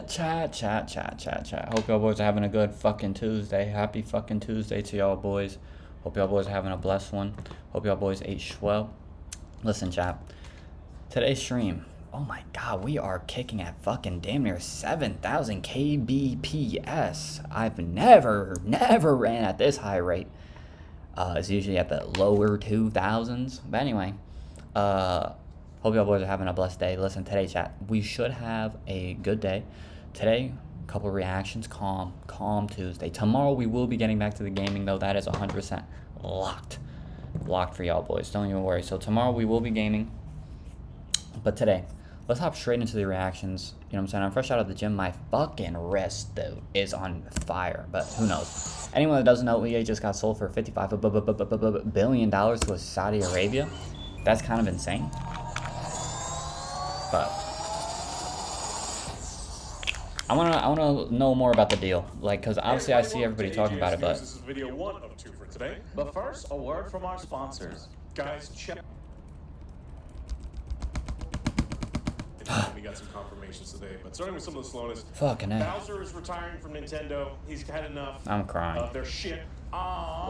Chat. Hope y'all boys are having a good fucking Tuesday. Happy fucking Tuesday to y'all boys. Hope y'all boys are having a blessed one. Hope y'all boys ate swell. Listen, chat. Today's stream. Oh my god, we are kicking at fucking damn near 7,000 kbps. I've never ran at this high rate. It's usually at the lower 2,000s. But anyway, hope y'all boys are having a blessed day. Listen, today, chat, we should have a good day. Today, a couple reactions, calm Tuesday. Tomorrow, we will be getting back to the gaming, though. That is 100% locked for y'all boys. Don't even worry. So tomorrow, we will be gaming. But today, let's hop straight into the reactions. You know what I'm saying? I'm fresh out of the gym. My fucking wrist, dude, is on fire. But who knows? Anyone that doesn't know, EA just got sold for $55 billion to Saudi Arabia. That's kind of insane. But I wanna know more about the deal. Like, cause obviously I see everybody talking about it, but this is video 1 of 2 for today. But first, a word from our sponsors. Guys, check. We got some confirmations today, but starting with some of the slowness. Fucking A. Bowser is retiring from Nintendo. He's had enough. I'm crying. Of their shit.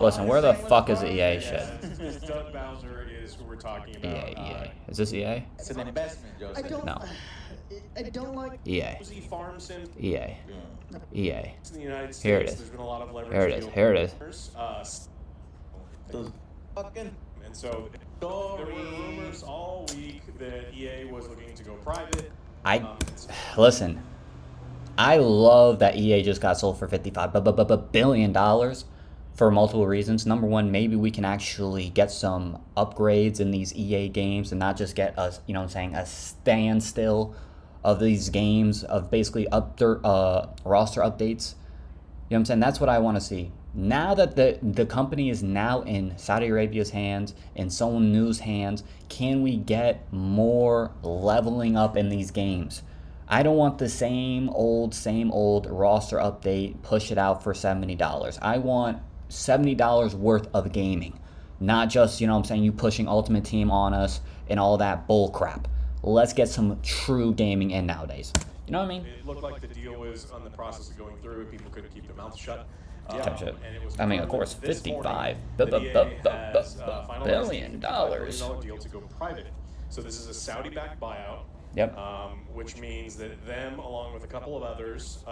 Listen, where the fuck is the EA shit? Doug Bowser is who we're talking about. EA. Is this EA? It's an investment, Joseph. No. I don't like EA. He farms him. EA. EA. In the United States, Here it is. There's been a lot of leverage. Here it is. Those fucking And so there were rumors all week that EA was looking to go private. Listen. I love that EA just got sold for $55 billion for multiple reasons. Number one, maybe we can actually get some upgrades in these EA games and not just get a, you know what I'm saying, a standstill of these games of basically roster updates. You know what I'm saying? That's what I want to see. Now that the company is now in Saudi Arabia's hands, in someone new's hands, can we get more leveling up in these games? I don't want the same old roster update, push it out for $70. I want $70 worth of gaming. Not just, you know what I'm saying, you pushing Ultimate Team on us and all that bull crap. Let's get some true gaming in nowadays. You know what I mean? It looked like the deal was on the process of going through. People couldn't keep their mouths shut. I mean, of course, $55 billion. Deal to go private. So this is a Saudi-backed buyout. Yep. Which means that them, along with a couple of others,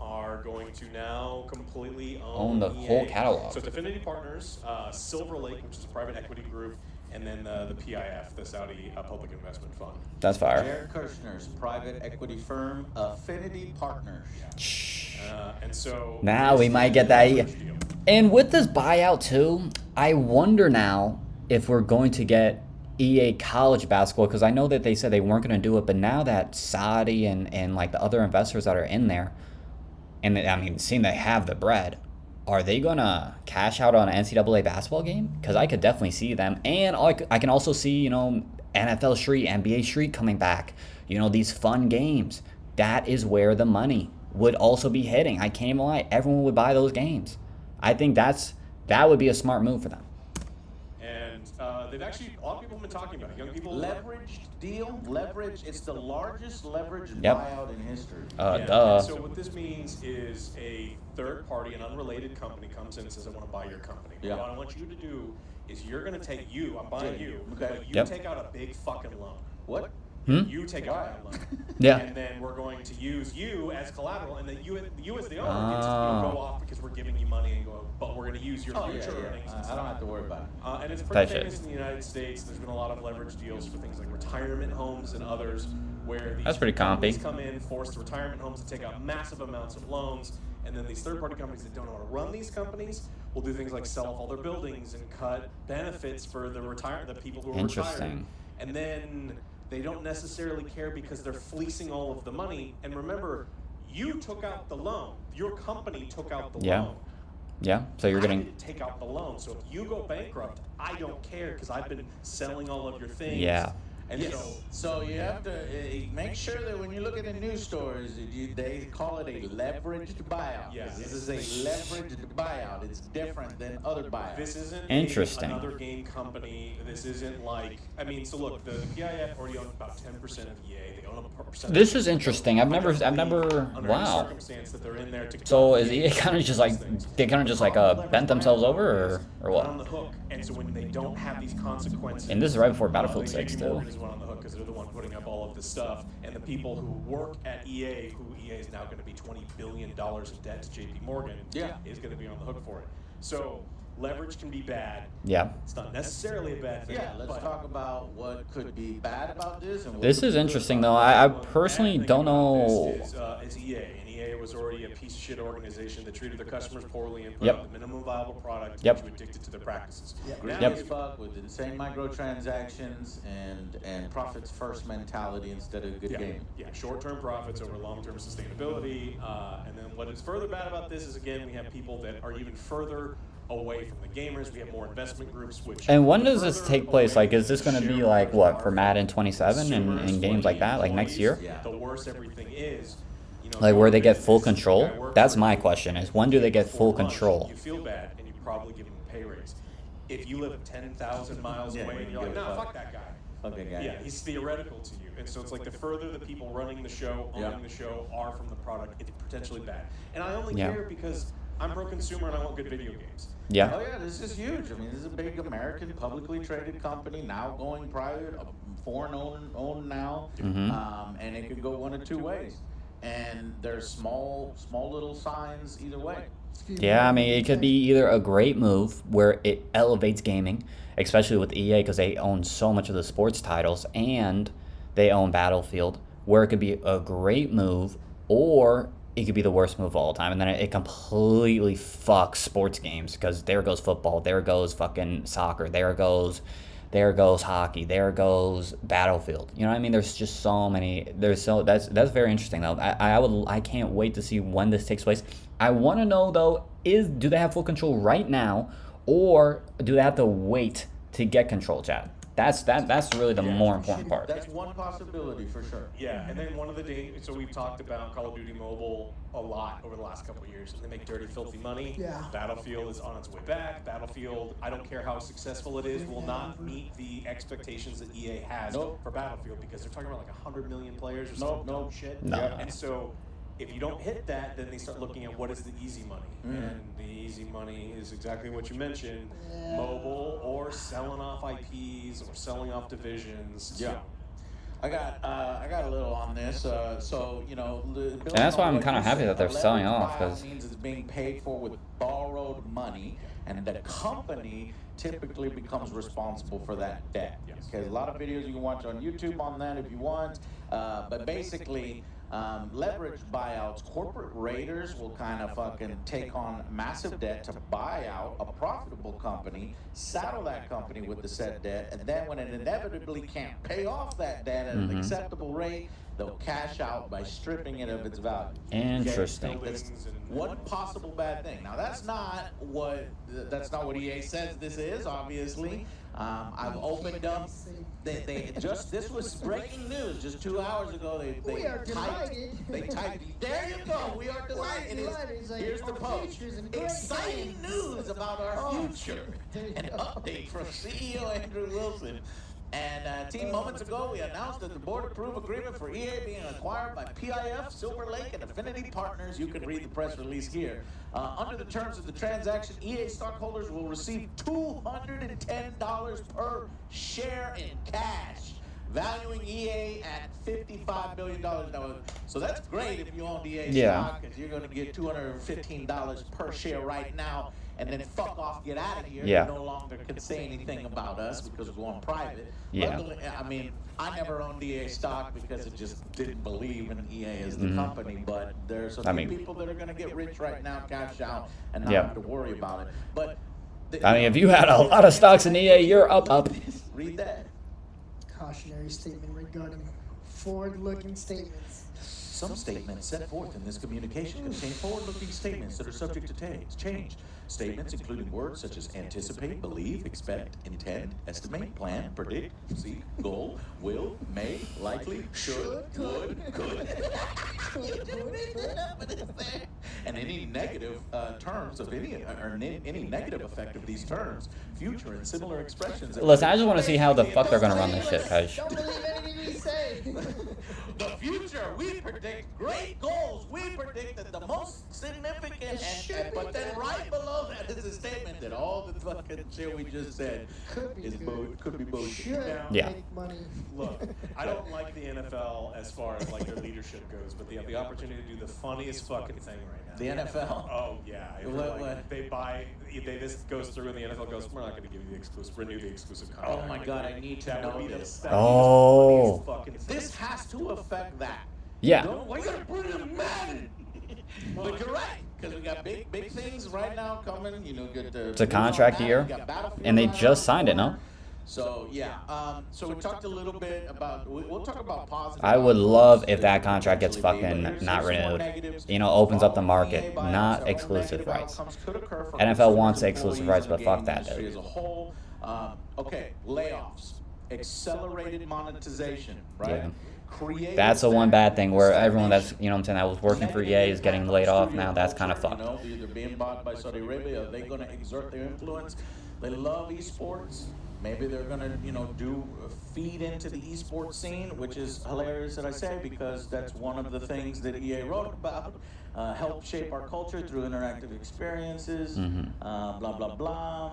are going to now completely own the EA. whole catalog. So it's Affinity Partners, Silver Lake, which is a private equity group, and then the PIF, the Saudi Public Investment Fund. That's fire. Jared Kushner's private equity firm, Affinity Partners. And so now we might get that. And with this buyout too, I wonder now if we're going to get EA college basketball, because I know that they said they weren't going to do it, but now that Saudi and like the other investors that are in there, and I mean, seeing they have the bread, are they going to cash out on an NCAA basketball game? Because I could definitely see them. And I can also see, you know, NFL Street, NBA Street coming back. You know, these fun games. That is where the money would also be hitting. I can't even lie. Everyone would buy those games. I think that would be a smart move for them. They've actually, a lot of people have been talking about it. Young people. Leveraged deal, leverage. It's the largest leverage Yep. buyout in history. Duh. So what this means is a third party, an unrelated company comes in and says, I want to buy your company. Yeah. What I want you to do is you're going to take I'm buying you, Okay. but you Yep. take out a big fucking loan. What? You take out that loan. Yeah. And then we're going to use you as collateral, and then you as the owner gets to go off because we're giving you money and go, but we're going to use your future earnings. And I don't have to worry about it. And it's Type pretty shit. famous in the United States. There's been a lot of leverage deals for things like retirement homes and others, where these That's pretty companies compy. come in, forced retirement homes to take out massive amounts of loans, and then these third-party companies that don't know how to run these companies will do things like sell off all their buildings and cut benefits for the people who are Interesting. retiring. And then they don't necessarily care because they're fleecing all of the money. And remember, you took out the loan. Your company took out the loan. Yeah, so you're I getting... didn't take out the loan. So if you go bankrupt, I don't care because I've been selling all of your things. Yeah. And Yes. So you have to make sure that when you look at the news stories, they call it a leveraged buyout. Yeah. This is a leveraged buyout. It's different than other buyouts. This isn't Interesting. another game company. This isn't like, I mean, so look, the PIF already owns about 10% of EA. They own a percent. This is interesting. I've never, Under any wow. circumstance that they're in there to So cut is EA kind of just like, things. they kind of just like bent themselves over, or They're on what? the hook, and so when they don't have these consequences, And this is right before Battlefield like 6 JP too. Morgan is one on the hook because they're the one putting up all of this stuff, and the people who work at EA, who EA is now going to be $20 billion in debt to JP Morgan, is going to be on the hook for it. So leverage can be bad. Yeah. It's not necessarily a bad thing. Yeah, let's talk about what could be bad about this. And what This could is be good interesting about though. it. I Well, the personally bad thing don't about know. this is EA, and EA was already a piece of shit organization that treated their customers poorly and put Yep. out the minimum viable product to Yep. get you addicted to their practices. Greedy Yep. as fuck with insane microtransactions and profits first mentality instead of good game. Yeah, short-term profits over long-term sustainability. And then what is further bad about this is, again, we have people that are even further away from the gamers. We have more investment groups, which... And when does this further take place? away Like, is this going to be shareholders like what are for Madden 27 and consumers, games like that, like next year? Yeah. The worse everything is, you know, Like where they get full this guy control? worked That's for my you question: is when do they get for full lunch, control? You feel bad, and you probably give him a pay raise. If you live 10,000 miles Yeah, away, and you you're like, give a no, fuck. fuck that guy. Okay, guy. Yeah, he's theoretical to you. And so it's like the further the people running the show, owning the show, are from the product, it's potentially bad. And I only Yeah. care because I'm pro-consumer and I want good video games. Yeah. Oh yeah, this is huge. I mean, this is a big American publicly traded company now going private, foreign owned now, and it could go one of two ways. And there's small little signs either way. Yeah, I mean, it could be either a great move where it elevates gaming, especially with EA because they own so much of the sports titles and they own Battlefield, where it could be a great move, or it could be the worst move of all time, and then it completely fucks sports games because there goes football, there goes fucking soccer, there goes hockey, there goes Battlefield. You know what I mean? There's just so many. That's very interesting though. I can't wait to see when this takes place. I want to know though, do they have full control right now, or do they have to wait to get control, Chad? That's really the more important part. That's one possibility for sure. Yeah, and then one of the dangers, so we've talked about Call of Duty Mobile a lot over the last couple of years, and they make dirty, filthy money. Yeah. Battlefield is on its way back. Battlefield, I don't care how successful it is, will not meet the expectations that EA has for Battlefield because they're talking about like 100 million players or some dumb shit. No. And so if you don't hit that, then they start looking at what is the easy money. And the easy money is exactly what you mentioned, mobile or selling off IPs or selling off divisions. Yeah. I got a little on this. So you know, And that's why I'm kind of happy that they're selling off, because means it's being paid for with borrowed money, and the company typically becomes responsible for that debt. Yes. Okay, a lot of videos you can watch on YouTube on that if you want, but basically. Leveraged buyouts, corporate raiders will kind of fucking take on massive debt to buy out a profitable company, saddle that company with the said debt, and then when it inevitably can't pay off that debt at an acceptable rate, they'll cash out by stripping it of its value. Interesting. Okay? That's one possible bad thing. Now that's not what EA says this is. Obviously, I've opened up. This was breaking news just 2 hours ago. We are delighted. They typed. There you go. We are delighted. Here's the post. Exciting news about our future. An update from CEO Andrew Wilson. And team, moments ago, we announced that the board-approved agreement for EA being acquired by PIF, Silver Lake, and Affinity Partners. You can read the press release here. Under the terms of the transaction, EA stockholders will receive $210 per share in cash, valuing EA at $55 billion. Now, so that's great if you own EA stock, because you're going to get $215 per share right now. And then fuck off, get out of here. Yeah. You no longer can say anything about us because we're going private. Yeah. Luckily, I mean, I never owned EA stock because it just didn't believe in EA as the company. But there's a few people that are going to get rich right now, cash out, and not have to worry about it. But if you had a lot of stocks in EA, you're up. Read that. Cautionary statement regarding forward-looking statements. Some statements set forth in this communication contain forward-looking statements that are subject to change. Statements including words such as anticipate, believe, expect, intend, estimate, plan, predict, seek, goal, will, may, likely, should, would, could. You just made that up, but it's there. And any negative terms of any negative effect of these terms, future and similar expressions. Listen, I just want to see how the fuck they're gonna run this shit, cuz. Don't believe anything we say. The future, we predict great goals. We predict that the most significant, but then right below that is a statement that all the fucking shit we just said could be bullshit. Should Yeah. make money. Look, I don't like the NFL as far as like their leadership goes, but they have the opportunity to do the funniest fucking thing right now. The NFL? Oh yeah. If this goes through and the NFL goes, we're not going to give you the exclusive, renew the exclusive contract. Oh my God, I need to know this. That would Oh. be the funniest fucking thing. This has to affect that. Yeah. Why you gotta put it in Madden? But you're right, because we got big things right now coming. You know, good. It's a contract year, and they just signed it, no? So yeah. So we talked a little bit about. We'll talk about positive. I would love if that contract gets fucking not renewed. You know, opens up the market, not exclusive rights. NFL wants exclusive rights, but fuck that, dude. As a whole, okay, layoffs, accelerated monetization, right? Yeah. That's the one bad thing where everyone that's, you know what I'm saying, that was working for EA is getting laid off now. That's kind of fucked. You know, either being bought by Saudi Arabia, are they going to exert their influence? They love esports. Maybe they're going to, you know, feed into the esports scene, which is hilarious that I say, because that's one of the things that EA wrote about. Help shape our culture through interactive experiences, blah, blah, blah.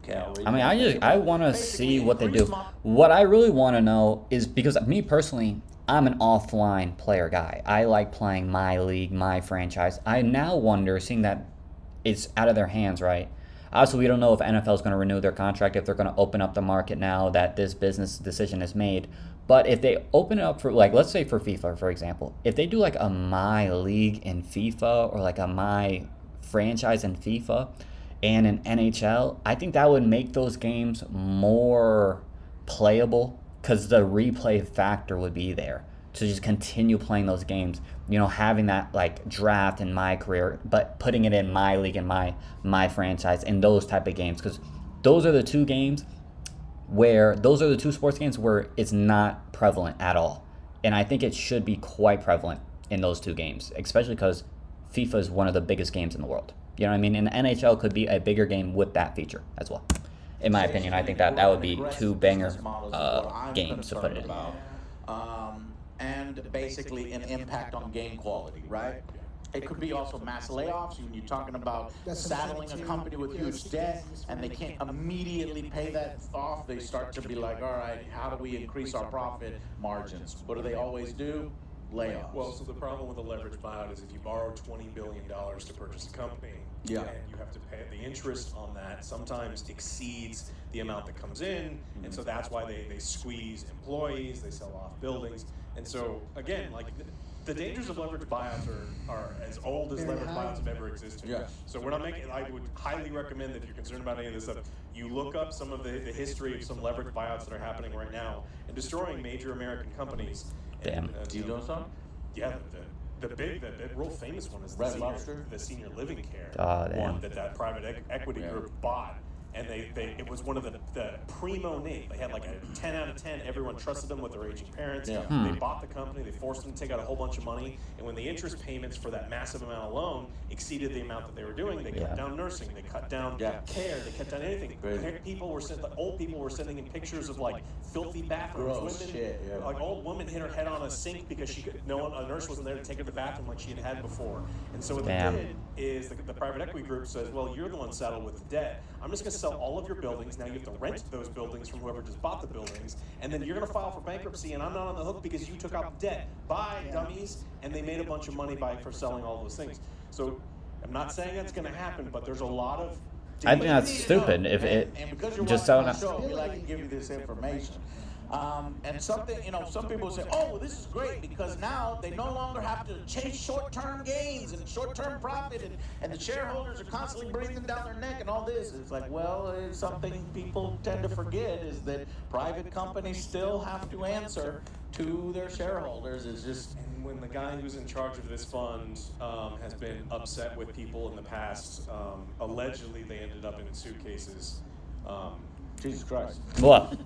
I mean, I want to see what they do. What I really want to know is, because me personally, I'm an offline player guy. I like playing my league, my franchise. I now wonder, seeing that it's out of their hands, right? Obviously, we don't know if NFL is going to renew their contract, if they're going to open up the market now that this business decision is made. But if they open it up for, like, let's say for FIFA, for example, if they do like a My League in FIFA or like a My Franchise in FIFA, and in NHL, I think that would make those games more playable, because the replay factor would be there to just continue playing those games. You know, having that like draft in my career, but putting it in my league and my franchise and those type of games, because those are the two sports games where it's not prevalent at all. And I think it should be quite prevalent in those two games, especially because FIFA is one of the biggest games in the world. You know what I mean? And the NHL could be a bigger game with that feature as well. In my opinion, I think that would be two banger games to put it in. And basically an impact on game quality, right? It could be also mass layoffs when you're talking about saddling a company with huge debt and they can't immediately pay that off. They start to be like, all right, how do we increase our profit margins? What do they always do? Layoffs. Well, so the problem with a leverage buyout is if you borrow $20 billion to purchase a company, and you have to pay the interest on that sometimes exceeds the amount that comes in, and so that's why they squeeze employees, they sell off buildings, and so again, like the dangers of leverage buyouts are as old as leverage buyouts have ever existed. Yeah. So we're not making. I would highly recommend that if you're concerned about any of this stuff, you look up some of the history of some leverage buyouts that are happening right now and destroying major American companies. Damn. Do you know some? Yeah, the real famous one is the senior living care one that private equity group bought. And it was one of the primo name. They had like a 10 out of 10. Everyone trusted them with their aging parents. Yeah. They bought the company. They forced them to take out a whole bunch of money. And when the interest payments for that massive amount of loan exceeded the amount that they were doing, they cut down nursing. They cut down care. They cut down anything. Old people were sending in pictures of like filthy bathrooms. Gross shit, yeah. Like old woman hit her head on a sink because a nurse wasn't there to take her to the bathroom like she had before. And so what they did is the private equity group says, well, you're the one saddled with the debt. I'm just going to sell all of your buildings. Now you have to rent those buildings from whoever just bought the buildings, and then you're going to file for bankruptcy, and I'm not on the hook because you took out the debt. Bye, dummies. And they made a bunch of money for selling all those things. So I'm not saying that's going to happen, but there's a lot of. I think that's stupid. If it and because you're just watching selling the show, we like to give you this information. And something, some people say, oh, well, this is great because now they no longer have to chase short-term gains and short-term profit, and the shareholders are constantly breathing down their neck and all this. It's like, well, it's something people tend to forget is that private companies still have to answer to their shareholders. It's just... And when the guy who's in charge of this fund has been upset with people in the past, allegedly they ended up in suitcases. Jesus Christ. What?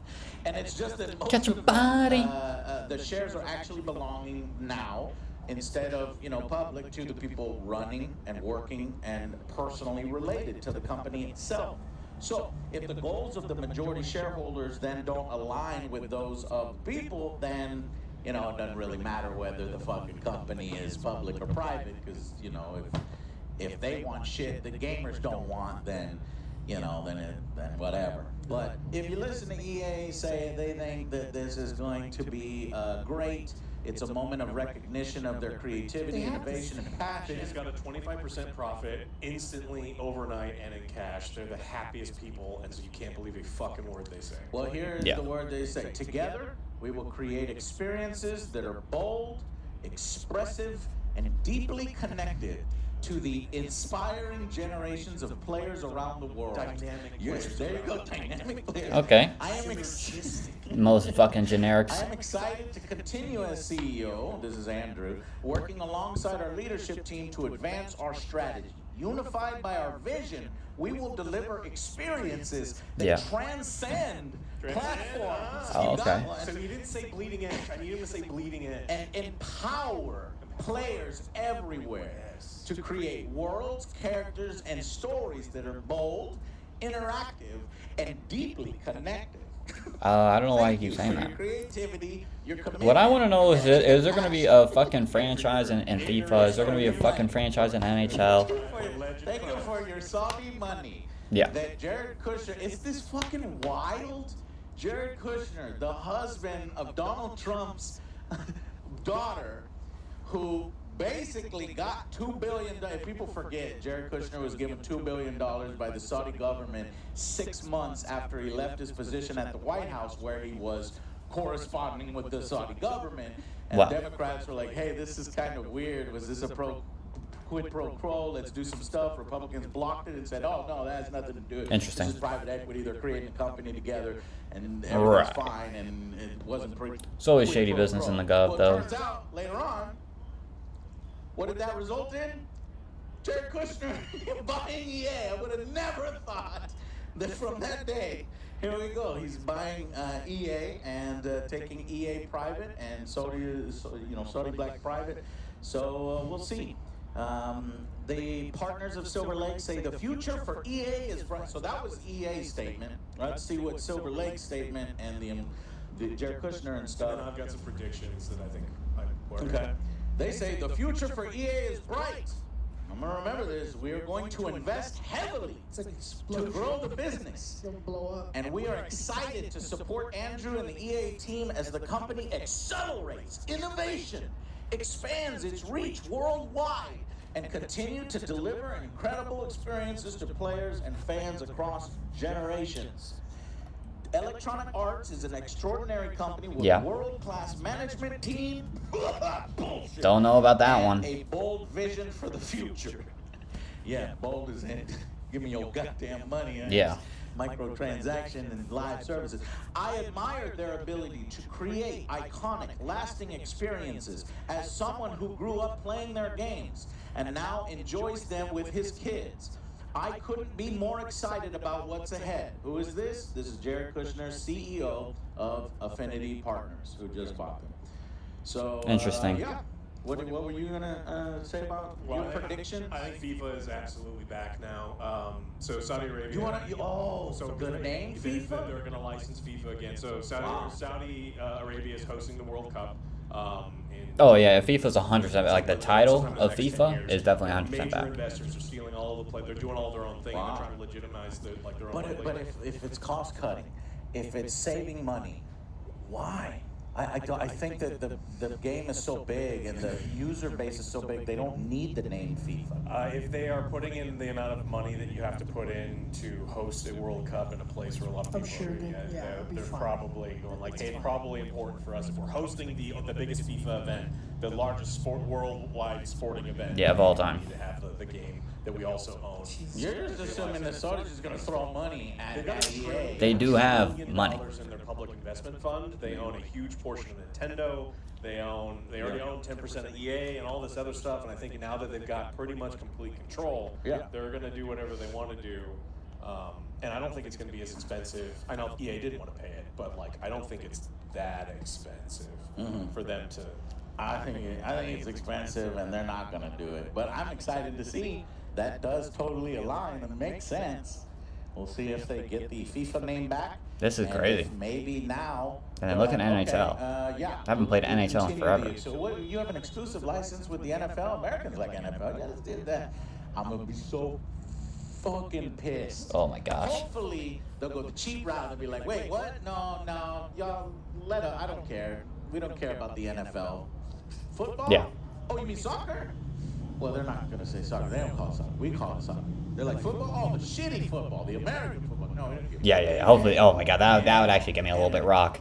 And it's just that most Catch a of body. the shares are actually belonging now, instead of, public, to the people running and working and personally related to the company itself. So if the goals of the majority shareholders then don't align with those of the people, then, it doesn't really matter whether the fucking company is public or private, because, if they want shit that gamers don't want, then, then whatever. But if you listen to EA say they think that this is going to be great, it's a moment of recognition of their creativity, innovation, and passion. They just got a 25% profit instantly, overnight, and in cash. They're the happiest people, and so you can't believe a fucking word they say. Well, here's the word they say. Together, we will create experiences that are bold, expressive, and deeply connected to the inspiring generations of players around the world. Dynamic Yes, players. there you go, dynamic players. Okay. I am excited. Most fucking generics. I am excited to continue as CEO, this is Andrew, working alongside our leadership team to advance our strategy. Unified by our vision, we will deliver experiences that transcend platforms. Oh, You got okay. one. So you didn't say bleeding edge. I need him to say bleeding edge. And empower players everywhere to create worlds, characters, and stories that are bold, interactive, and deeply connected. I don't know why you Thank keep you saying for that. your creativity, your commitment. What I want to know is there going to be a fucking franchise in FIFA? Is there going to be a fucking franchise in NHL? Thank you for your Saudi money. Yeah. That Jared Kushner, it's this fucking wild. Jared Kushner, the husband of Donald Trump's daughter, who basically got $2 billion. If people forget, Jared Kushner was given $2 billion by the Saudi government 6 months after he left his position at the White House, where he was corresponding with the Saudi government. And Wow. Democrats were like, hey, this is kind of weird. Was this a quid pro quo? Let's do some stuff. Republicans blocked it and said, oh, no, that has nothing to do with it. Interesting. This is private equity. They're creating a company together, and everything's Right. fine, and it wasn't pretty. It's always shady business in the gov, though. Well, it turns out, later on, what did that result in? Jared Kushner buying EA. I would have never thought that from that day, here we go. He's buying EA and taking EA private and Saudi Black private. So we'll see. The partners of Silver Lake say the future for EA is bright. So that was EA's statement. Let's see what Silver Lake's statement and the Jared Kushner and stuff. And I've got some predictions that I think might work. Okay. They say the future for EA is bright. I'm going to remember this. We are going to invest heavily It's like to explosion. grow the business. It's gonna blow up. And we are excited to support Andrew and the EA team as the company accelerates innovation, expands its reach worldwide, and continue to deliver incredible experiences to players and fans across generations. Electronic Arts is an extraordinary company with a world-class management team. Bullshit. Don't know about that And one. a bold vision for the future. Yeah, bold is in it. Give me your goddamn money. Huh? Yeah. Microtransaction and live services. I admire their ability to create iconic, lasting experiences as someone who grew up playing their games and now enjoys them with his kids. I couldn't be more excited about what's ahead. Who is this? This is Jared Kushner, CEO of Affinity Partners, who just bought them. So, Interesting. Yeah. What were you gonna say about your prediction? I think FIFA is absolutely back now. So Saudi Arabia. You wanna? So the name FIFA? They're going to license FIFA again. So Saudi Arabia is hosting the World Cup. Oh yeah, FIFA's 100% like the title of FIFA is definitely 100% Major back. investors are stealing all the play. They're doing all their own thing. Wow. They're trying to legitimize their own. But if it's cost cutting, if it's saving money, why? I think that the game is so big and the user base is so big, they don't need the name FIFA. If they are putting in the amount of money that you have to put in to host a World Cup in a place where a lot of I'm people sure are doing that- it, yeah, it'll be they're fine. probably going like, hey, it's probably important for us if we're hosting the biggest FIFA event, the largest worldwide sporting event. Yeah, of all time. We need to have the game that we also own. You're just assuming that Saudi's just going to throw money They've got at a EA. They do have $1 trillion money. in their public investment fund. They own a huge portion of Nintendo. They already own 10% of EA and all this other stuff. And I think now that they've got pretty much complete control, they're going to do whatever they want to do. And I don't think it's going to be as expensive. I know EA didn't want to pay it, but like I don't think it's that expensive for them to. I think it's expensive, and they're not going to do it. But I'm excited to see that does totally align and make sense. We'll see if they get the FIFA name back. This is and crazy. if maybe now. And then look at NHL. Yeah. I haven't played NHL in Continue forever. So what? You have an exclusive license with the NFL. Americans like NFL. Yeah, let's do that. I'm gonna be so fucking pissed. Oh my gosh. Hopefully they'll go the cheap route and be like, wait, what? No, y'all I don't care. We don't care about the NFL. Football? Yeah. Oh, you mean soccer? Well, they're not gonna say soccer. They don't call it soccer. We call it soccer. They're like football. Oh, the shitty football, the American football. No, we don't give a Yeah. Hopefully. Oh my god, that would actually get me a little bit rock.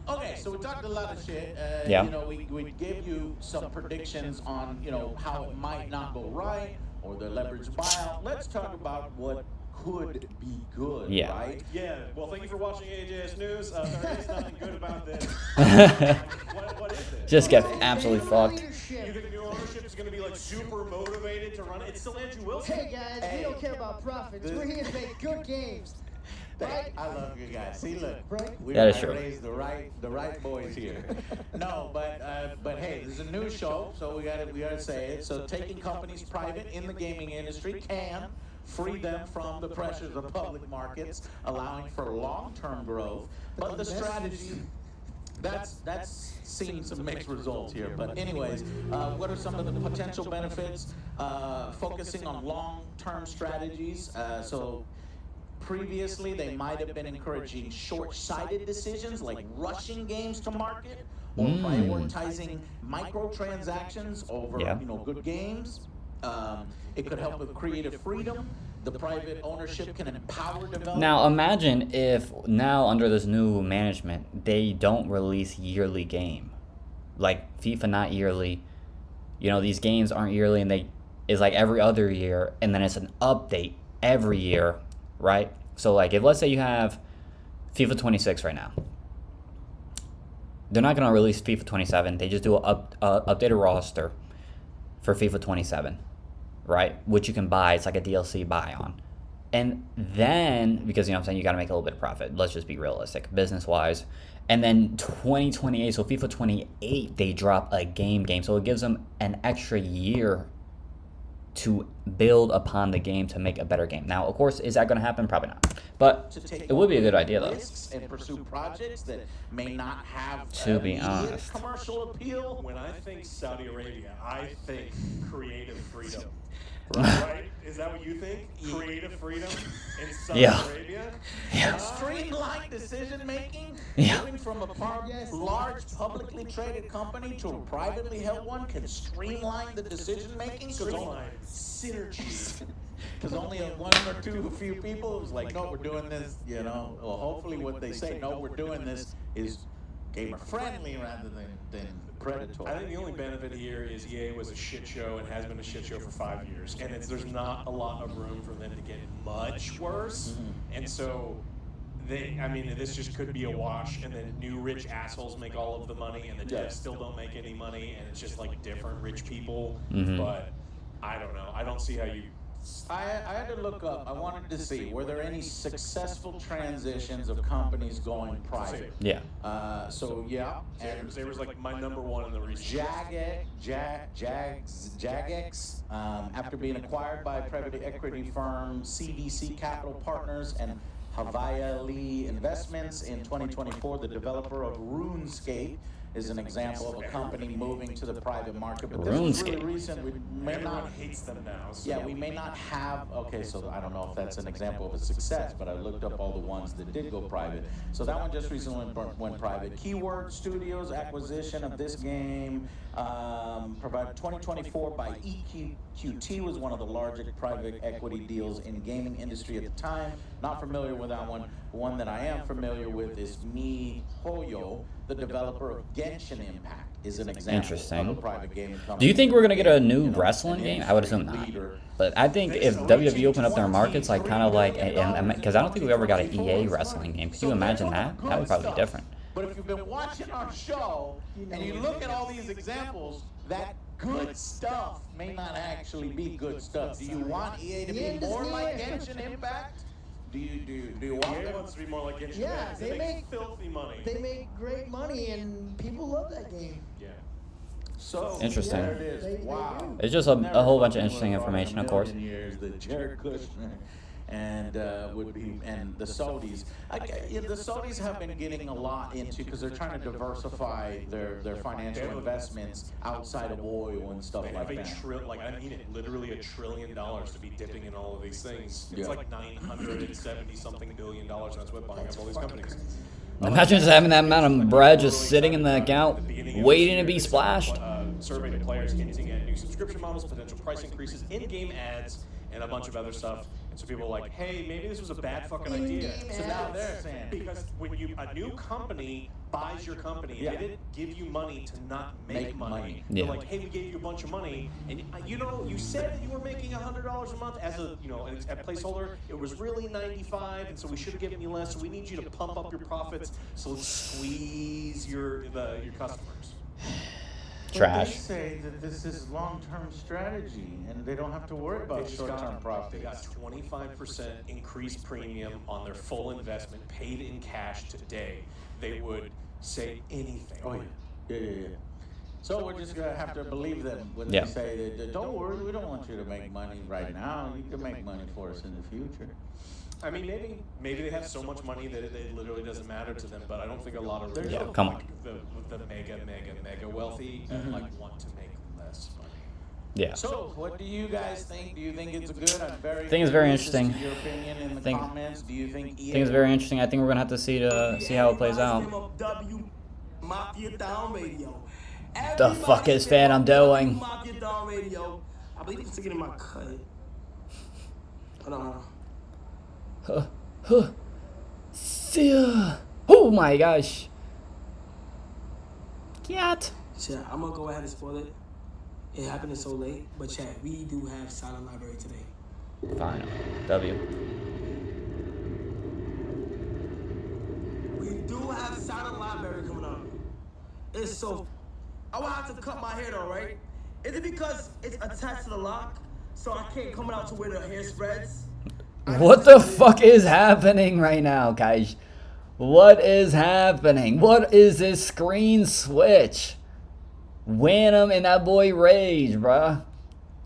Okay, so we talked a lot of shit. Yeah. You know, we gave you some predictions on, you know, how it might not go right or the leverage buyout. Let's talk about what could be good, Yeah. right? Yeah. Well, thank you for watching AJS News. There is nothing good about this. What is it? Just get absolutely fucked. You think new ownership is going to be like super motivated to run it? It's still Andrew Wilson. Hey guys, we don't care about profits. We're here to make good games. Right? I love you guys. See, look, Right? we That is true. raised the right boys here. No, but hey, this is a new show, so we gotta say it. So taking companies private in the gaming industry can free them from the pressures of public markets, allowing for long-term growth. But the strategy. That's seen some mixed results here. But anyways, what are some of the potential benefits? Focusing on long-term strategies. So previously, they might have been encouraging short-sighted decisions like rushing games to market or prioritizing microtransactions over good games. It could help with creative freedom. The private ownership can empower development. Now imagine if now under this new management they don't release yearly game, like FIFA not yearly. You know, these games aren't yearly and it's like every other year, and then it's an update every year, right? So like if let's say you have FIFA 26 right now, they're not gonna release FIFA 27. They just do a updated roster for FIFA 27. Right, which you can buy. It's like a DLC buy on. And then, because, you know what I'm saying, you got to make a little bit of profit. Let's just be realistic, business-wise. And then 2028, so FIFA 28, they drop a game. So it gives them an extra year to build upon the game to make a better game. Now, of course, is that going to happen? Probably not. But it would be a good idea, though. And pursue projects that may not have To be honest. commercial appeal. When I think Saudi Arabia, I think creative freedom. Right? Is that what you think? Creative freedom in Saudi Arabia? Yeah. Streamlined decision making, Yeah. moving from a large publicly traded company to a privately held one can streamline the decision making. Streamline synergy. Because only a few people was like, no, we're doing this, you know. Well, hopefully what they say, no, we're doing this is gamer friendly rather than predatory. I think the only benefit here is EA was a shit show and has been a shit show for 5 years, and there's not a lot of room for them to get much worse. And so this just could be a wash, and then new rich assholes make all of the money, and the devs still don't make any money, and it's just like different rich people. But I don't know. I don't see how you. I had to look up. I wanted to see, were there any successful transitions of companies going private? Yeah. And There was like my number one in the research. Jagex, after being acquired by private equity firm CVC Capital Partners and Havaya Lee Investments in 2024, the developer of RuneScape is an example of a company moving to the private market. But this was really recent. We may not hates them now. So. Yeah, we may not have. Okay, so I don't know if that's an example of a success, but I looked up all the ones that did go private. So that one just recently went private. Keyword Studios acquisition of this game, provided 2024 by EQT, was one of the largest private equity deals in gaming industry at the time. Not familiar with that one. One that I am familiar with is MiHoYo, the developer of Genshin Impact, is an example of a private gaming company. Do you think we're gonna get a new wrestling game? I would assume not. But I think if WWE opened up their markets, like kind of like, because I don't think we ever got an EA wrestling game. Could you imagine that? That would probably be different. But if you've been watching our show and you look at all these examples, that good stuff may not actually be good stuff. Do you want EA to be more like Genshin Impact? Do you want EA wants to be more like Genshin Yeah, Impact. they make filthy money. They make great money, and people love that game. Yeah. So Interesting. there it is. Wow. It's just a whole bunch of interesting information, of course. Years that Jared Kushner and the Saudis. The Saudis have been getting a lot into, because they're trying to diversify their financial investments outside of oil and stuff like that. I mean it, literally $1 trillion to be dipping in all of these things. It's like $970-something billion. That's what buying up all these companies. Imagine just having that amount of bread just sitting in the account, waiting to be splashed. Survey to players hinting at new subscription models, potential price increases, in-game ads, and a bunch of other stuff. And so people are like, hey, maybe this was a bad fucking idea. So now they're saying, because when a new company buys your company, they didn't give you money to not make money. Yeah. They're like, hey, we gave you a bunch of money, and you said that you were making $100 a month as a placeholder. It was really 95, and so we should have given you less. So we need you to pump up your profits. So let's squeeze your customers. Trash. They say that this is long-term strategy, and they don't have to worry about short-term profits. They got 25% increased premium on their full investment paid in cash today. They would say anything. Oh, yeah. So we're just going to have to believe them when they say that, don't worry, we don't want you to make money right now. You can make money for us in the future. I mean, maybe they have so much money that it literally doesn't matter to them, but I don't think a lot of the mega wealthy want to make less money. Yeah. So, what do you guys think? Do you think it's good? I'm very. I think it's very interesting. Your opinion in the comments. Do you think? I think it's very interesting. I think we're gonna have to see how it plays out. The fuck is Phantom doing? I believe he's sticking in my cut. Hold on. Oh my gosh. Cat. Yeah, I'm gonna go ahead and spoil it. It happened so late, but chat, we do have Silent Library today. Fine. W. We do have Silent Library coming up. It's so. I will have to cut my hair though, right? Is it because it's attached to the lock, so I can't come out to where the hair spreads? What the fuck is happening right now, guys? What is happening? What is this screen switch? Wham and that boy Rage, bruh.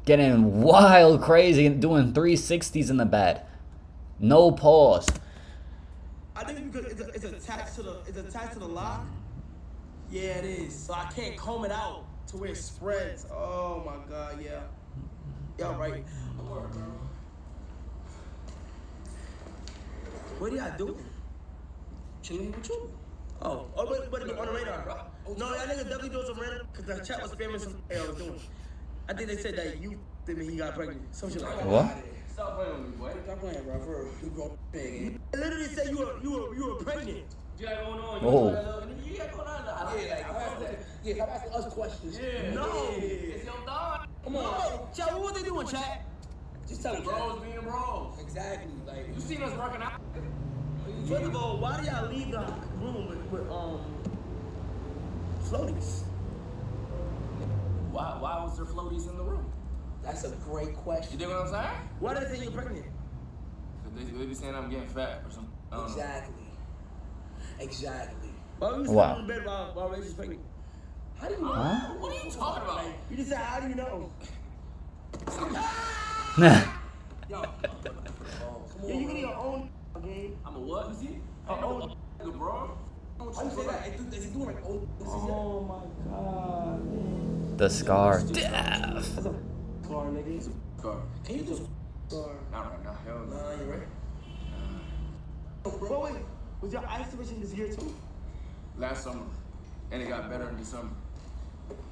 Getting wild crazy and doing 360s in the bed. No pause. I think because it's attached to the lock. Yeah, it is. So I can't comb it out to where it spreads. Oh my god, yeah. Yeah, right. What are y'all doing? Chilling with you. Oh, but on the radar, bro. No, that nigga definitely doing some random, because the chat was spamming some I was doing. I think they said that you did me, he got pregnant. Some shit like that. What? Stop playing with me, boy. Stop playing, bro. For real. You go big. It literally said you were pregnant. You got going on. Oh. You got going on. Yeah, I'm asking us questions. Yeah. No. It's your dog. Come on. No. Chat, what they doing, chat? Just tell me. Bros being bros. Exactly. Like, you seen us working out. First of all, why do y'all leave the room with floaties? Why was there floaties in the room? That's a great question. You dig what I'm saying? Why did they say you're pregnant? Because they be saying I'm getting fat or something. Exactly. Why were you sleeping in bed while Rachel's pregnant? How do you know? Huh? What are you talking about? You just said, how do you know? Yo, come on, you need your own game. I'm a what? You see? Bro. Why you say that? Is he doing like old? Oh my god. Man. The scar. Death. That's a scar, nigga. Scar. Can you just scar? Not right now. Hell no. Nah, you're right. Bro, wait. Was your eye situation this year too? Last summer. And it got better in December.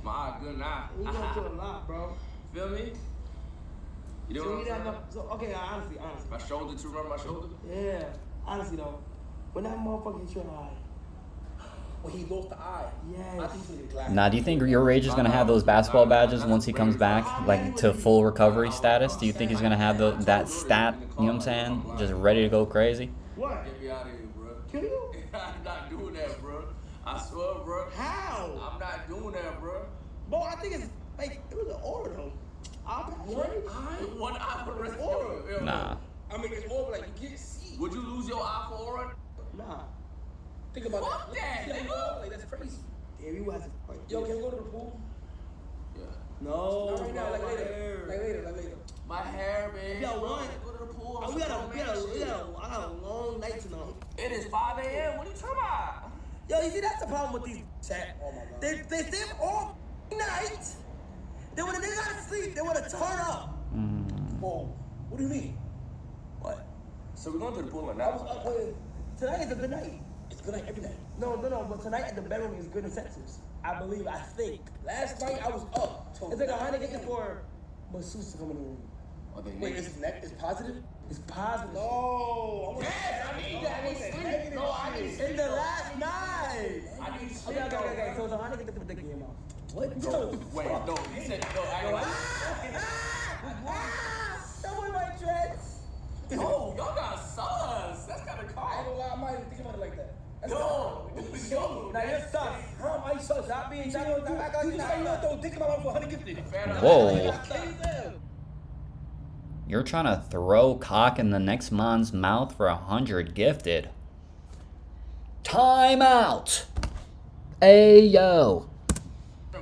My eye good now. You going through a lot, bro. Feel me? You know So what you I'm didn't saying? have no, so okay, honestly. My shoulder too, remember my shoulder? Yeah, honestly though, when that motherfucker hit your eye, when he lost the eye, yeah, I think he's gonna get glasses. Now, do you think your Rage is gonna have those basketball badges once he comes back, like to full recovery status? Do you think he's gonna have that stat? You know what I'm saying? Just ready to go crazy. What? Get me out of here, bro. Kill you? I'm not doing that, bro. I swear, bro. How? I'm not doing that, bro. Bro, I think it's like it was an order though. One eye for the rest of Aura. your Nah. I mean, it's order like you can't see. Would you lose your eye for aura? Nah. Think about Fuck that, Like, nigga. like that's crazy. Damn, you have to. Like, yo, can we go to the pool? Yeah. No. Not right now. Like later. Like later. My hair, man. Yo, what? Go to the pool. Oh, I got a long night tonight. It is 5 a.m. What are you talking about? Yo, you see, that's the problem with these chat. Oh my god. They stay up all night. Then when they gotta sleep, they wanna turn up. Whoa. What do you mean? What? So we're going to the pool right I was now. up with, tonight is a good night. It's a good night every night. No, but tonight at the bedroom is good incentives. I believe, I think. Last night I was up. It's like $100 for masseuse to come in the room. Oh, they Wait, need- is it's positive? It's positive. No. Yes, I need that. I need sleep. No, I need sleep. It's the last night. I need sleep. Okay. So it's $100 for the dick in your mouth. What? No, wait, no. He said, no, I That was my dreads. Yo, y'all got sauce. That's kind of I ain't cold. gonna lie, I might even think about it like that. That's Yo, yo. Now you're sus. How am I sus? Stop being sus. You just say you don't throw dick in my mouth for 100 gifted. Whoa. You're trying to throw cock in the next man's mouth for 100 gifted. Time out. Ayo.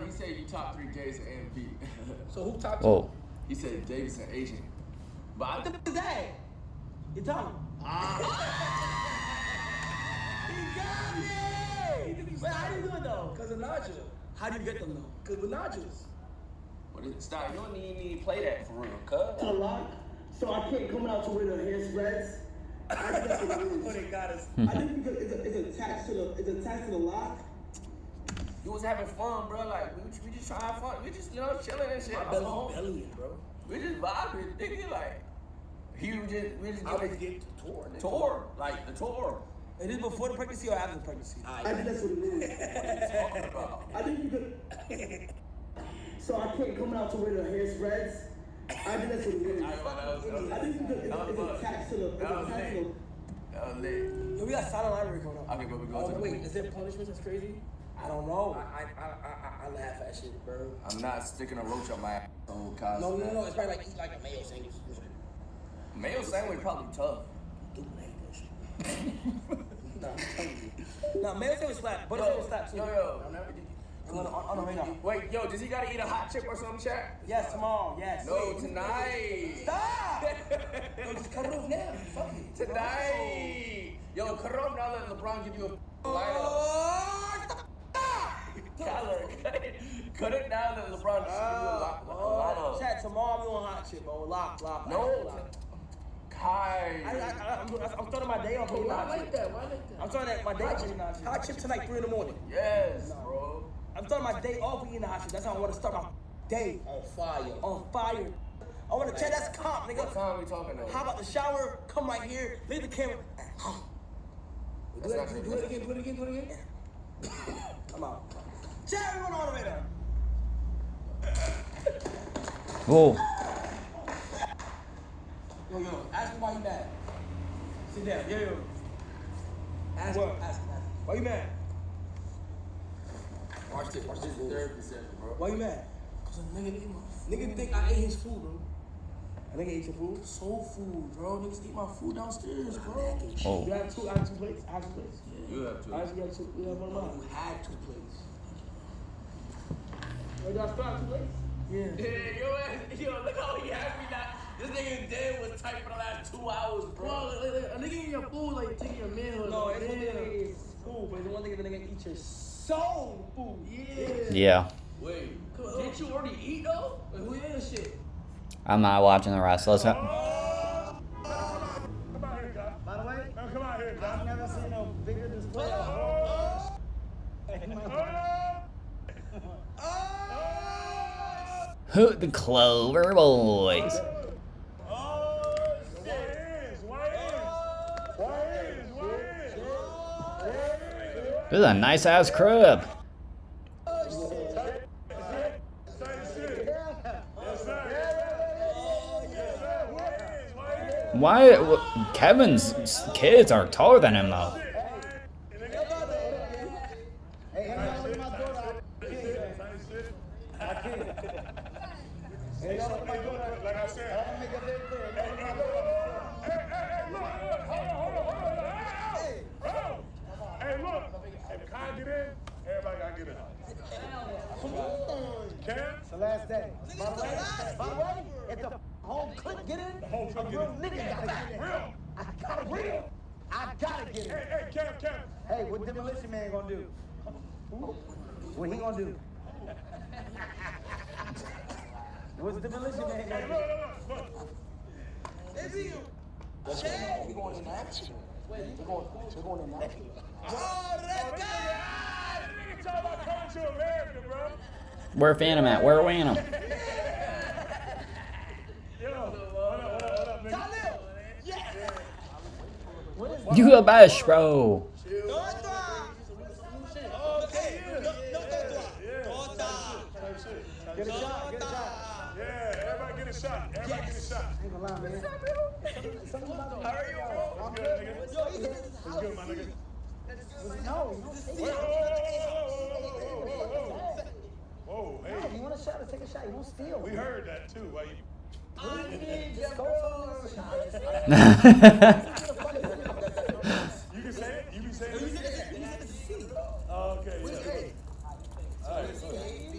He said you top 3 J's and B. So who talked Whoa. He said Davis and Asian. But I What the f is that? You tell him. He got me! Wait, how do you do it though? Because of nodules. How do you get them though? Because with nodules. What is it? Stop. You don't need me to play that for real, cuz. To lock, so I can't come out to where the hair spreads. I think that's what it is. Got us. I think because it's attached to the lock. You was having fun, bro. Like, we just trying to have fun. We just, chilling and shit. Belly, bro. We just vibing, nigga. Like, we just I was get getting to tour. tour. Like, the tour. Is this before the pregnancy or after the pregnancy? I think that's what it is. What are you talking about? I think you could. So I can't come out to where the hair spreads. I think that's what it is. I think you could. It's attached to the. It's attached to the. That was lit. Yo, we got silent library coming up. Okay, but we go Oh, to the wait, pool. is there punishment that's crazy? I don't know. I laugh at shit, bro. I'm not sticking a roach on my ass. Oh, Cosby. No. It's probably like eat like a mayo sandwich. Mayo sandwich probably tough. Dude, man, that shit. Nah, I'm telling you. Nah, mayo sandwich slap. Butter sandwich slap too. Yo. On the radar. Wait, yo, does he gotta eat a hot chip or something, chat? Yes, tomorrow. Yes. No, tonight. Stop. Yo, just cut it off now. Fuck it. Tonight. Yo, cut it off now that LeBron give you a light up. Oh, Kyler, cut it down that LeBron give you a light up. Chat, tomorrow I'm doing hot chip, bro. Lock. No. Kai. I'm starting my day off with hot chip. Why like that? I'm starting my day off with hot chip tonight, 3 in the morning. Yes, bro. I'm starting my day off with eating hot chip. That's how I want to start my day. On fire. I want to check that's comp, nigga. What time we talking though? How about the shower? Come right here, leave the camera. That's not true. Do it again. Come out. Chat, everyone on the radar. Whoa. Yo, ask him why you mad. Sit down. Yo. Ask him. Why you mad? Watch this therapy session, bro. Why you mad? Cause a nigga ate my food. Nigga think I ate his food, bro. A nigga ate your food? Soul food, bro. Niggas eat my food downstairs, bro. Oh. You have two plates? I have 2 plates. You have to. I actually have 2. You have one of mine. You had 2 plates. Oh, y'all still have 2 plates? Yeah. Yo, look how he happy now. This nigga dead was tight for the last 2 hours, bro. A nigga eating your food like taking your manhood. No, it's cool, but the one thing that nigga eat your soul food. Yeah. Yeah. Wait, didn't you already eat though? Like, who ate this shit? I'm not watching the rest. Let's go. Come out here, guy. By the way, Come out here, guy. I've never seen a bigger display. Who the Clover Boys? This is a nice ass crib. Why? Kevin's kids are taller than him though. Hey, look at my daughter. Hey, look at my daughter. Like I said. I want to make it very clear. Look at my daughter. Hey, look. If Kai get in, everybody gotta get in. Come on. Cam? It's the last day. By the way, if the whole clique get in, The whole clique a get real in. nigga gotta get in. Real. I gotta get in. I gotta get in. Hey, Cam. Hey, what Demolition Man gonna do? What he gonna do? What's Demolition Man gonna do? Look. We're going in action. We're going in action. Nigga talk about coming to America, bro. Where Phantom at? Where Phantom? Yo, what up, nigga? You the best, bro. Get a shot. Yeah, everybody get a shot. Ain't gonna lie, man. How are you, bro? I'm Good, nigga. What's good, my nigga? No, you don't see it. Whoa, No, hey. if you want a shot, take a shot. You don't steal. We heard that too. Why you? Just go for the shot. You can say it. You can say it. Oh, okay. Yeah. All right.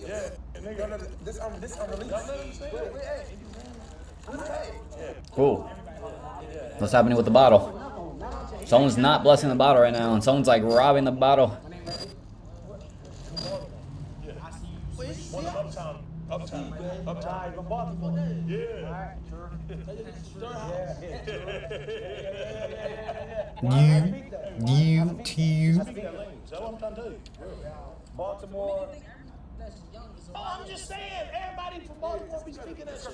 Yeah. And nigga, this unreleased. Cool. What's happening with the bottle? Someone's not blessing the bottle right now, and someone's like robbing the bottle. Uptown. Yeah. You. Is that what I'm trying to tell you? Baltimore. Oh, I'm just saying, everybody from Baltimore be speaking that shit.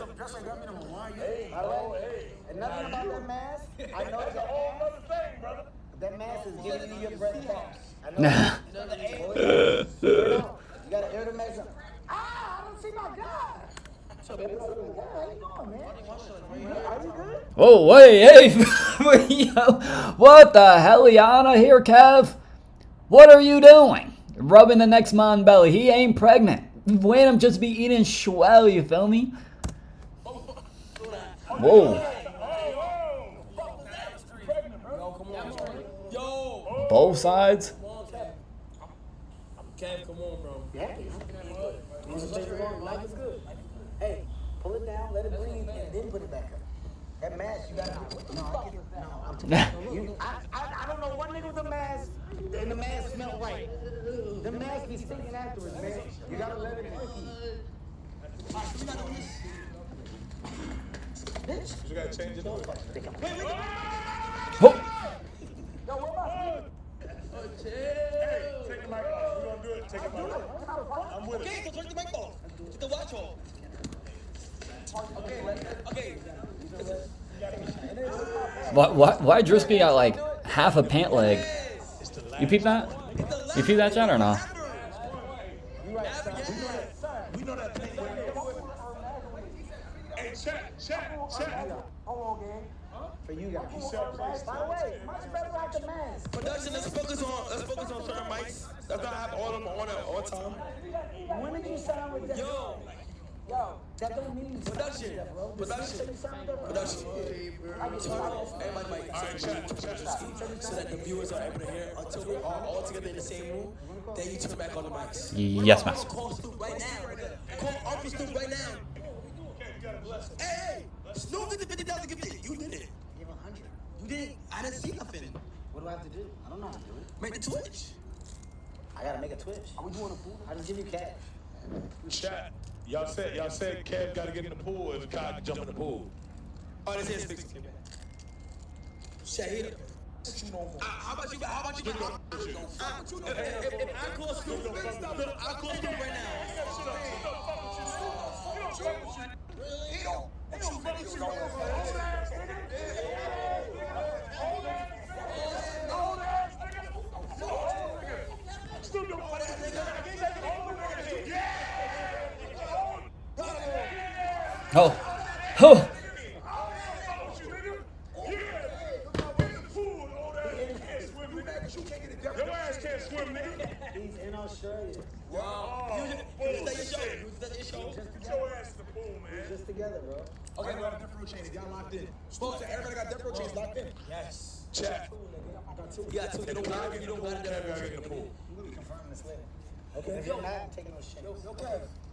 Hey, By the way, and nothing about that mask. I know that's it's a whole other thing, brother. that mask is giving you your breath back. I know. You gotta air the mask up. I don't see my guy. How you doing, man? Are you good? Oh, wait, hey. Yo, what the hell, Yana here, Kev? What are you doing? Rubbing the next man belly. He ain't pregnant. Phantom just be eating swell, you feel me? Whoa. Yo, Both sides? Kev, come on, bro. Yeah. Life is good. Hey, pull it down, let it breathe, and then put it back up. That mask, you gotta do. No, I'm telling you. I don't know one nigga with a mask, and the mask smell right. The mask be stinking afterwards, man. You gotta let it breathe. Bitch. You gotta change it up. Oh. Yo, what about Hey, take the mic off. We're gonna do it. Take the mic off. I'm with it. Okay, so turn the mic off. Get the watch off. Okay. Why Drisky got like half a pant leg? You peep that? You peep that, John, or no? We know that thing. Hey, chat. Hold on, gang. For you guys. By the way, much better like the mask. Production, let's focus on certain mics. Let's not have all of them on at all time. When did you sign with that? Yo, that don't mean Production. Production. Turn off everybody mic so that the viewers are able to hear until we're all together in the same room. Then you turn back on the mics. Yes, master. Call Snoop right now. Call Uncle Snoop right now. Hey, Snoop did the 50,000 gift. You did it. Give 100. You did. I didn't see nothing. What do I have to do? I don't know how to do it. Make the Twitch. I gotta make a Twitch. Are we doing a pool? I just give you cash. Chat. Y'all said Kev got to get in the pool if Kai can jump in the pool. Oh, this is fixing it. Shahid. How about you get What you know? If I call Scoop, I'll call Scoop right Oh. Oh. Your ass can't swim, nigga. He's in Australia. Get your ass in the pool, man. Just together, bro. Okay, we got a death row chains. Y'all locked in. Spoke to everybody got death row chains locked in. Yes. Chat. You got two. You don't got it. You don't got it. Kev got to get in the pool. We'll be confirming this later. Okay. If you're not taking no shit.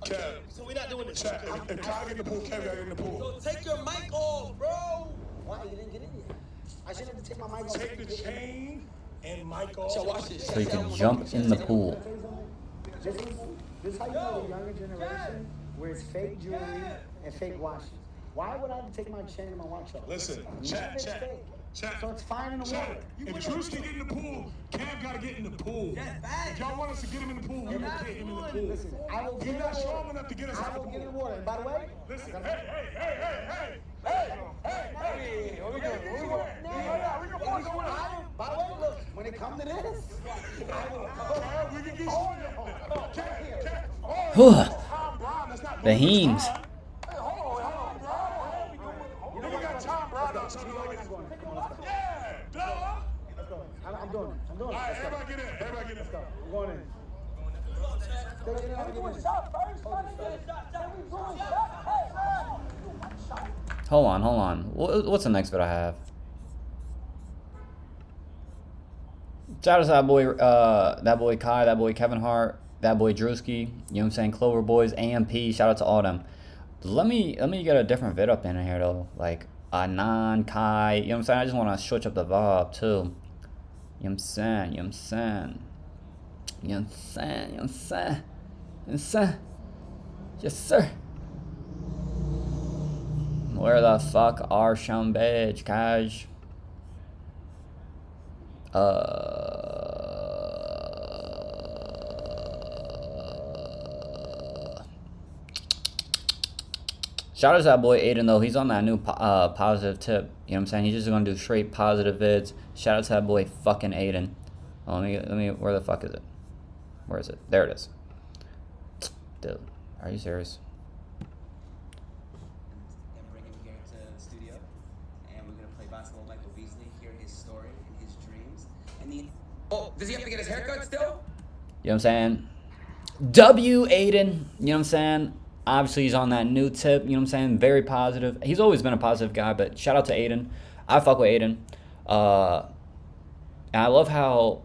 Kev. So we're not doing this. Chat. If Kai get in the pool, Kev got to get in the pool. So take your mic off, bro. Why you didn't get in yet? I should have to take my mic off. Take the chain and mic off. So watch this. So you can jump in the pool. This is how you know the younger generation where it's fake jewelry and fake watches. Why would I have to take my chain and my watch off? Listen, None chat, of it's chat. fake. Chat. So it's fine in the water. If Drews can get in the pool, Kev got to get in the pool. If y'all want us to get him in the pool, we will get him in the pool. Listen, I will get You're in not the strong water. enough to get us I out the will get in the pool. water. And by the way, Listen, hey. What we doing? by the way, look, when it comes to this, I will. We can get The Heems. You got Tom Brown on something like it. Yeah, duh. I'm doing it. All right, everybody get in. I'm going in. Hold on. What's the next bit I have? Shout out to that boy Kai, that boy Kevin Hart, that boy Drewski, you know what I'm saying? Clover Boys, AMP, shout out to all them. Let me get a different vid up in here though. Like Anon, Kai, you know what I'm saying? I just want to switch up the vibe too. You know what I'm saying? Yes, sir. Where the fuck are Shambage, Kaj? Shout out to that boy Aiden though. He's on that new positive tip. You know what I'm saying? He's just gonna do straight positive vids. Shout out to that boy fucking Aiden. Oh, let me. Where the fuck is it? Where is it? There it is. Dude, are you serious? And bring him here to the studio, and we're gonna play basketball with Michael Beasley, hear his story and his dreams, and the. Oh, does he have to get his haircut still? You know what I'm saying? W Aiden. You know what I'm saying? Obviously, he's on that new tip. You know what I'm saying? Very positive. He's always been a positive guy, but shout out to Aiden. I fuck with Aiden. And I love how,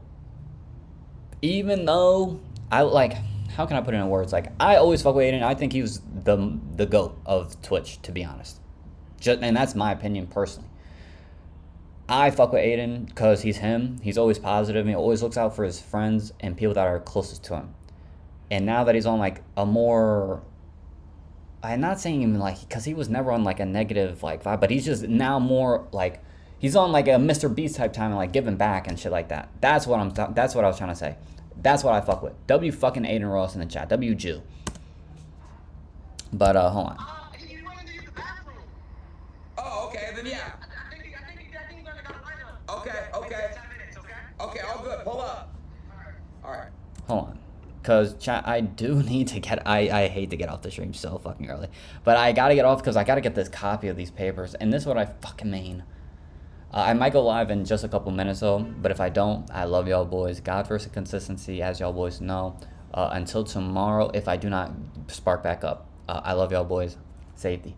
even though I like, how can I put it in words? Like, I always fuck with Aiden. I think he was the GOAT of Twitch, to be honest. And that's my opinion personally. I fuck with Aiden because he's him. He's always positive. He always looks out for his friends and people that are closest to him. And now that he's on like a more, I'm not saying even like, because he was never on like a negative like vibe, but he's just now more like, he's on like a Mr. Beast type time and like giving back and shit like that. That's what that's what I was trying to say. That's what I fuck with. W fucking Aiden Ross in the chat. W Jew. But hold on. He went into the bathroom. Oh, okay, then yeah. I think he's gonna go right now. Okay. 10 minutes, okay? Okay, all good. Pull up. All right. Hold on. Because, chat, I do need to get, I hate to get off the stream so fucking early. But I gotta get off because I gotta get this copy of these papers. And this is what I fucking mean. I might go live in just a couple minutes though. But if I don't, I love y'all boys. God versus consistency, as y'all boys know. Until tomorrow, if I do not spark back up. I love y'all boys. Safety.